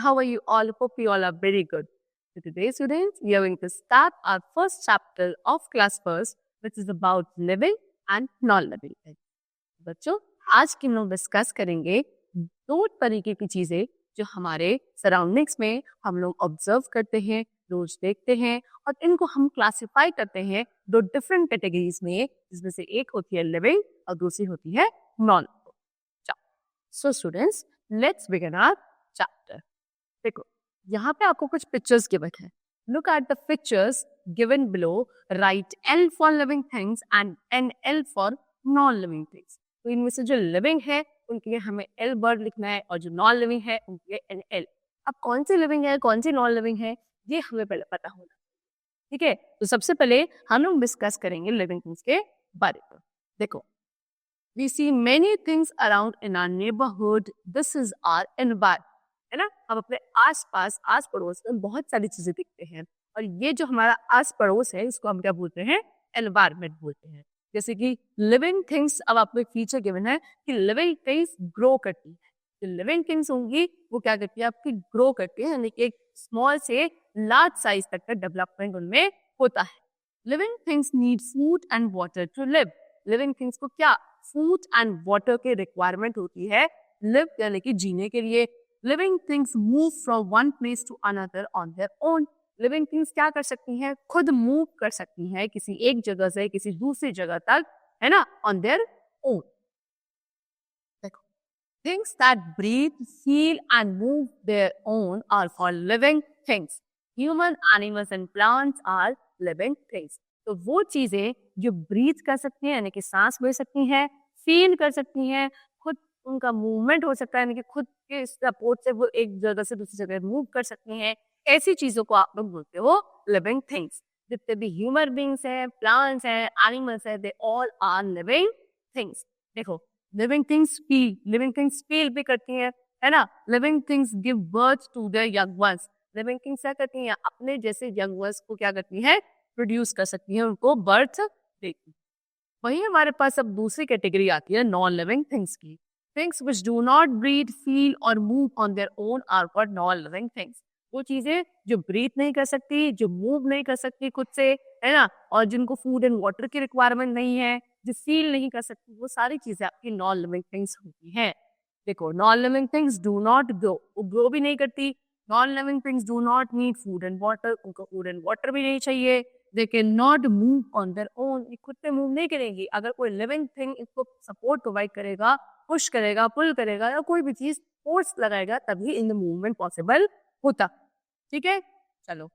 how are you all? Hope you all are very good. So today, students, we are going to start our first chapter of class first, which is about living and non-living things. बच्चों, आज की हम लोग discuss करेंगे दो तरीके की चीजें जो हमारे सराउंडिंग्स में हम लोग ऑब्जर्व करते हैं, रोज देखते हैं और इनको हम क्लासिफाई करते हैं दो डिफरेंट कैटेगरीज में, जिसमें से एक होती है लिविंग और दूसरी होती है non living. So students, let's begin our chapter. देखो, यहाँ पे आपको कुछ पिक्चर्स गिवन है. Look at the pictures given below. Right L for living things and NL for non living things. तो इनमें से जो लिविंग है उनके लिए हमें L वर्ड लिखना है और जो नॉन लिविंग है उनके लिए NL. अब कौन सी लिविंग है, कौन सी नॉन लिविंग है, ये हमें पहले पता होना. ठीक है, तो सबसे पहले हम लोग डिस्कस करेंगे लिविंग थिंग्स के बारे में. देखो, we see many things around in our neighborhood. This is our environment. है ना, हम अपने आसपास, आस पड़ोस में बहुत सारी चीजें दिखते हैं और ये जो हमारा आस पड़ोस है इसको हम क्या बोलते हैं, एनवायरमेंट बोलते हैं. जैसे कि लिविंग थिंग्स, अब आपको एक फीचर गिवन है कि लिविंग थिंग्स ग्रो करती है. जो लिविंग थिंग्स होंगी वो क्या करती है, आपकी ग्रो करती है, यानी कि एक स्मॉल से लार्ज साइज तक का डेवलपमेंट उनमें होता है. Living things need food and water to live. Living things को क्या, फूड एंड वाटर की रिक्वायरमेंट होती है लिव यानी कि जीने के लिए. Living things move from one place to another on their own. Living things क्या कर सकती हैं, खुद मूव कर सकती हैं किसी एक जगह से किसी दूसरी जगह तक, है ना, ऑन देयर ओन. देखो, things that breathe, feel and move their own are called living things. Human, animals and plants are living things. तो वो चीजें जो ब्रीथ कर सकती हैं यानी कि सांस ले सकती हैं, फील कर सकती हैं, खुद उनका मूवमेंट हो सकता है यानी कि खुद के सपोर्ट से वो एक जगह से दूसरी जगह मूव कर सकती हैं, ऐसी चीजों को आप लोग बोलते हो लिविंग थिंग्स. जितने भी ह्यूमन बींग्स हैं, प्लांट्स हैं, एनिमल्स हैं, they all are living things. देखो, लिविंग थिंग्स फील भी करती हैं, है ना. Living things give birth to their young ones. Living things क्या करती हैं, अपने जैसे यंग वंस को क्या करती है, प्रोड्यूस कर सकती है, उनको बर्थ देती. वहीं हमारे पास अब दूसरी कैटेगरी आती है नॉन लिविंग थिंग्स की. Things which do not breathe, feel और move on their own are called non living things. वो चीजें जो ब्रीथ नहीं कर सकती, जो मूव नहीं कर सकती खुद से, है ना, और जिनको फूड एंड वाटर की रिक्वायरमेंट नहीं है, जो फील नहीं कर सकती, वो सारी चीजें आपकी नॉन लिविंग थिंग्स होती हैं. देखो, non living things do not grow, वो ग्रो भी नहीं करती. Non living things do not need food and water, उनको फूड एंड वाटर भी नहीं चाहिए. They can not move on their own, ये खुद से मूव नहीं करेंगी. अगर कोई लिविंग थिंग इसको सपोर्ट प्रोवाइड करेगा, पुश करेगा, पुल करेगा या कोई भी चीज फोर्स लगाएगा, तभी इन द मूवमेंट पॉसिबल होता. ठीक है, चलो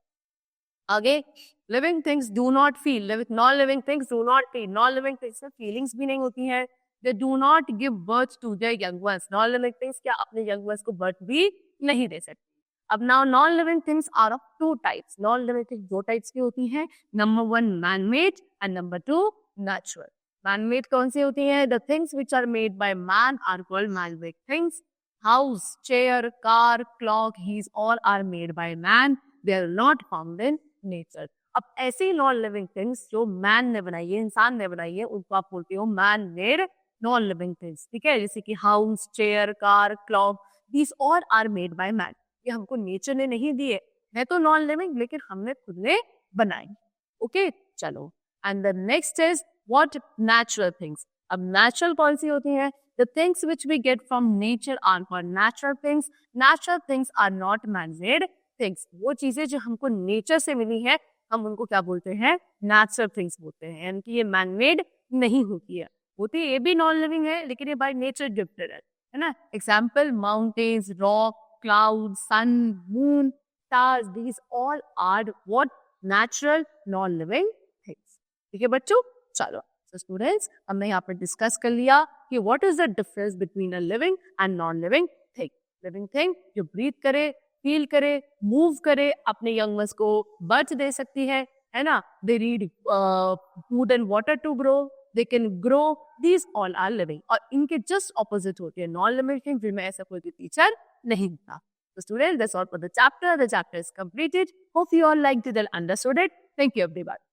आगे. Living things do not feel. Non living things do not feel. Non living things में फीलिंग्स भी नहीं होती हैं. They do not give birth to their young ones. Non living things क्या अपने यंग वंस को बर्थ भी नहीं दे सकती. अब now non living things are of two types. Non living things दो टाइप्स की होती हैं. Number 1 man made and number 2 natural. Man made कौन सी होती है, the things which are made by man are called man made things. House, chair, car, clock, these all are made by man. They are not found in nature. अब ऐसी non living things जो man ने बनाई है, इंसान ने बनाई है, उनको आप बोलते हो man made non living things. ठीक है, जैसे कि house, chair, car, clock, these all are made by man. ये हमको नेचर ने नहीं दिए, है तो नॉन लिविंग लेकिन हमने खुद ने बनाई. ओके, चलो. And the next is what, natural things. अब नेचुरल कौन सी होती है, the things which we get from nature are called natural things. Natural things are not man-made things. वो चीजें जो हमको नेचर से मिली है हम उनको क्या बोलते हैं, नेचुरल थिंग्स बोलते हैं. यानी कि ये मैन मेड नहीं होती है. होती ये भी नॉन लिविंग है लेकिन ये बाय नेचर गिफ्टेड है ना. Example, mountains, rock, cloud, sun, moon, stars, these all are what, natural non living things. ठीक है बच्चों, चलो. So students, हमने यहाँ पर डिस्कस कर लिया कि what is the difference between a living and non-living thing. Living thing जो ब्रीथ करे, फील करे, मूव करे, अपने यंग वंस को बर्थ दे सकती है ना. They need food and water to grow. They can grow. These all are living. और इनके just opposite होती है non-living thing, जिनमें ऐसा कोई भी टीचर नहीं होता. So students, that's all for the chapter. The chapter is completed. Hope you all liked it and understood it. Thank you everybody.